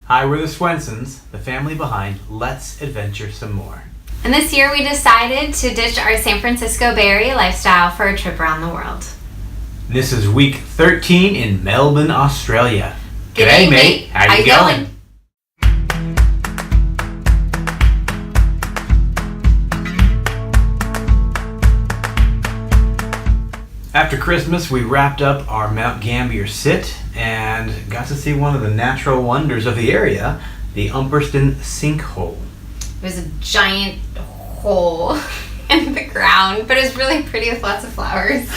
Hi, we're the Swensons, the family behind Let's Adventure Some More. And this year we decided to ditch our San Francisco Bay Area lifestyle for a trip around the world. This is week 13 in Melbourne, Australia. G'day, mate. How you going? After Christmas, we wrapped up our Mount Gambier sit and got to see one of the natural wonders of the area, the Umperston sinkhole. It was a giant hole in the ground, but it was really pretty with lots of flowers.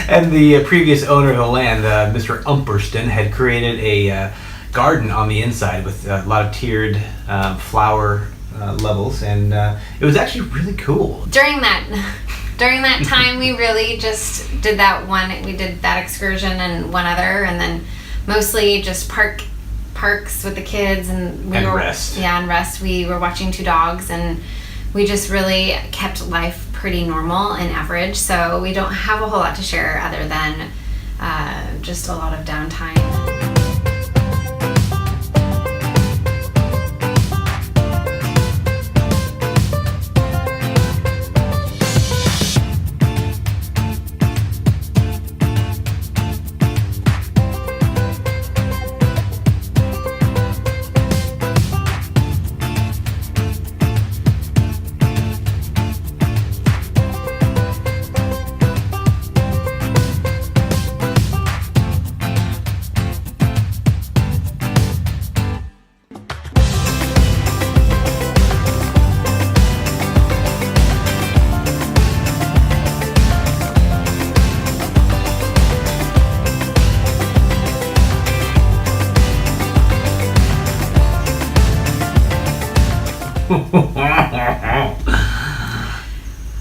And the previous owner of the land, Mr. Umperston, had created a garden on the inside with a lot of tiered flower levels, and it was actually really cool. During that time, we really just did that one. We did that excursion and one other, and then mostly just parks with the kids, and rest. Yeah, and rest. We were watching two dogs, and we just really kept life pretty normal and average. So we don't have a whole lot to share other than just a lot of downtime.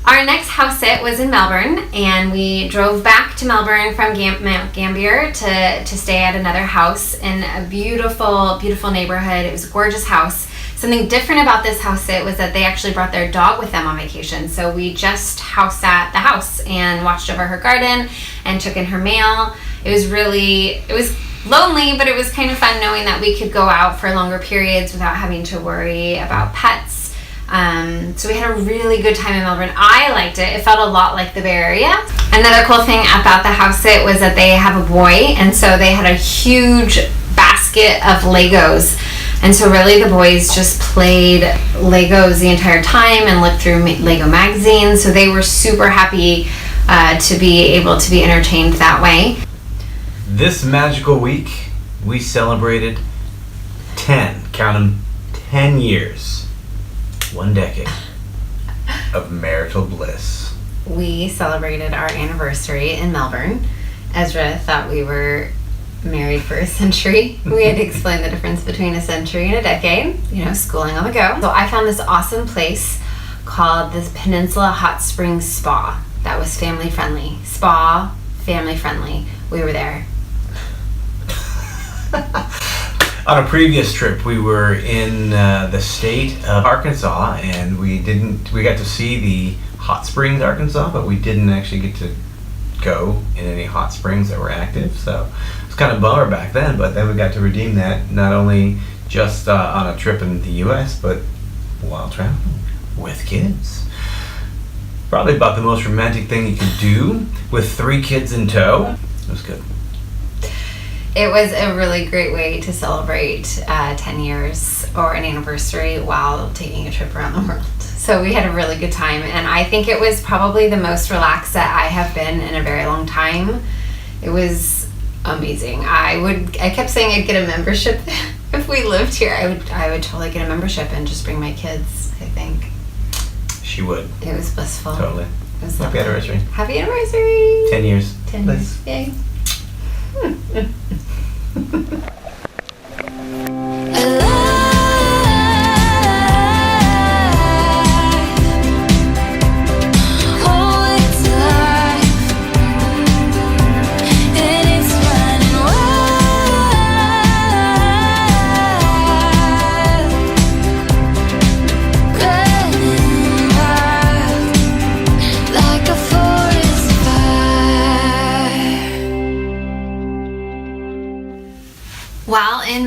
Our next house sit was in Melbourne, and we drove back to Melbourne from Mount Gambier to stay at another house in a beautiful, beautiful neighborhood. It was a gorgeous house. Something different about this house sit was that they actually brought their dog with them on vacation. So we just house sat the house and watched over her garden and took in her mail. It was lonely, but it was kind of fun knowing that we could go out for longer periods without having to worry about pets. So we had a really good time in Melbourne. I liked it. It felt a lot like the Bay Area. Another cool thing about the house sit was that they have a boy, and so they had a huge basket of Legos. And so really the boys just played Legos the entire time and looked through Lego magazines. So they were super happy to be able to be entertained that way. This magical week, we celebrated 10, count them, 10 years, 1 decade of marital bliss. We celebrated our anniversary in Melbourne. Ezra thought we were married for a century. We had to explain the difference between a century and a decade, schooling on the go. So I found this awesome place called the Peninsula Hot Springs Spa that was family friendly. Spa, family friendly. We were there. On a previous trip, we were in the state of Arkansas, and we got to see the hot springs, Arkansas, but we didn't actually get to go in any hot springs that were active. So it was kind of a bummer back then, but then we got to redeem that not only just on a trip in the U.S., but while traveling with kids. Probably about the most romantic thing you could do with 3 kids in tow. It was good. It was a really great way to celebrate 10 years or an anniversary while taking a trip around the world. So we had a really good time, and I think it was probably the most relaxed that I have been in a very long time. It was amazing. I kept saying I'd get a membership if we lived here. I would totally get a membership and just bring my kids, I think. She would. It was blissful. Totally. It was Happy anniversary. Happy anniversary. 10 years. 10 years. Yay.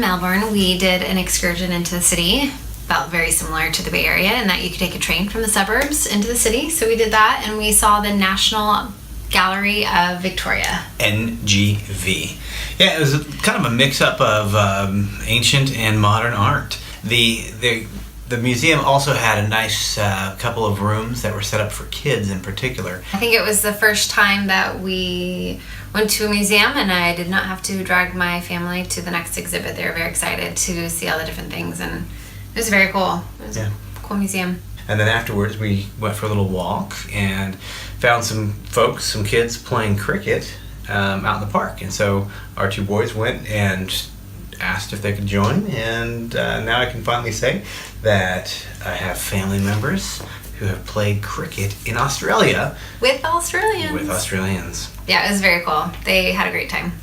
Melbourne, we did an excursion into the city. Felt very similar to the Bay Area in that you could take a train from the suburbs into the city. So we did that, and we saw the National Gallery of Victoria. NGV. Yeah, it was kind of a mix-up of ancient and modern art. The museum also had a nice couple of rooms that were set up for kids in particular. I think it was the first time that we went to a museum and I did not have to drag my family to the next exhibit. They were very excited to see all the different things, and it was very cool. It was a cool museum. And then afterwards we went for a little walk and found some kids playing cricket out in the park. And so our two boys went and asked if they could join, and now I can finally say that I have family members who have played cricket in Australia. With Australians. Yeah, it was very cool. They had a great time.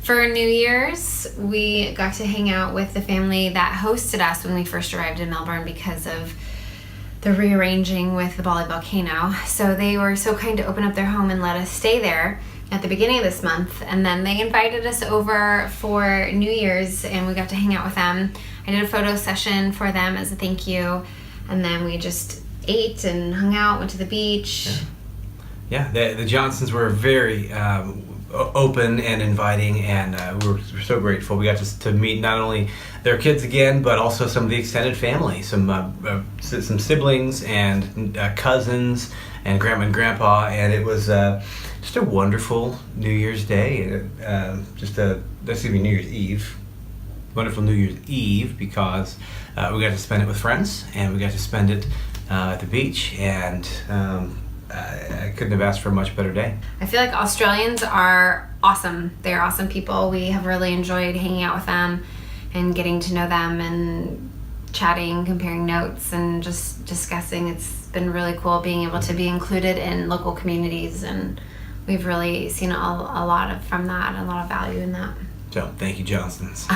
For New Year's, we got to hang out with the family that hosted us when we first arrived in Melbourne because of the rearranging with the Bali volcano. So they were so kind to open up their home and let us stay there at the beginning of this month. And then they invited us over for New Year's and we got to hang out with them. I did a photo session for them as a thank you. And then we just ate and hung out, went to the beach. Yeah, the Johnsons were very open and inviting, and we're so grateful. We got to meet not only their kids again, but also some of the extended family, some siblings and cousins and grandma and grandpa, and it was just a wonderful New Year's Day. New Year's Eve. Wonderful New Year's Eve because we got to spend it with friends and we got to spend it at the beach, and I couldn't have asked for a much better day. I feel like Australians are awesome. They're awesome people. We have really enjoyed hanging out with them and getting to know them and chatting, comparing notes, and just discussing. It's been really cool being able to be included in local communities, and we've really seen a lot from that and a lot of value in that. So, thank you, Johnsons.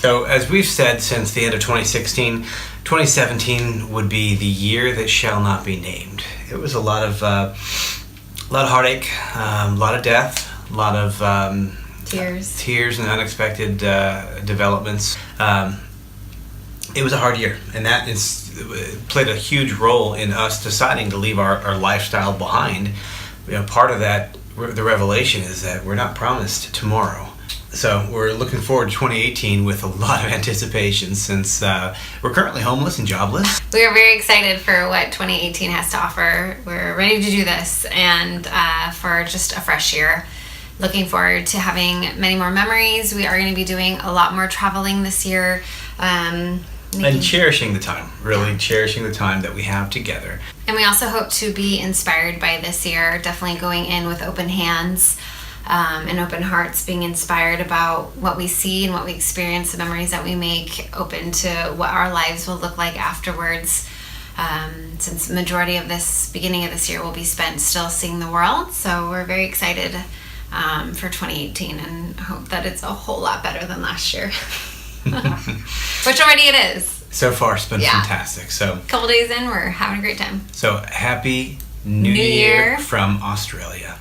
So as we've said since the end of 2016, 2017 would be the year that shall not be named. It was a lot of heartache, a lot of death, a lot of tears and unexpected developments. It was a hard year, and that played a huge role in us deciding to leave our lifestyle behind. Part of that, the revelation is that we're not promised tomorrow. So we're looking forward to 2018 with a lot of anticipation, since we're currently homeless and jobless. We are very excited for what 2018 has to offer. We're ready to do this, and for just a fresh year. Looking forward to having many more memories. We are going to be doing a lot more traveling this year. And cherishing the time, really cherishing the time that we have together. And we also hope to be inspired by this year, definitely going in with open hands and open hearts, being inspired about what we see and what we experience, the memories that we make, open to what our lives will look like afterwards. Since the majority of this beginning of this year will be spent still seeing the world. So we're very excited for 2018 and hope that it's a whole lot better than last year. Which already it is. So far it's been fantastic. So a couple days in, we're having a great time. So happy New Year from Australia.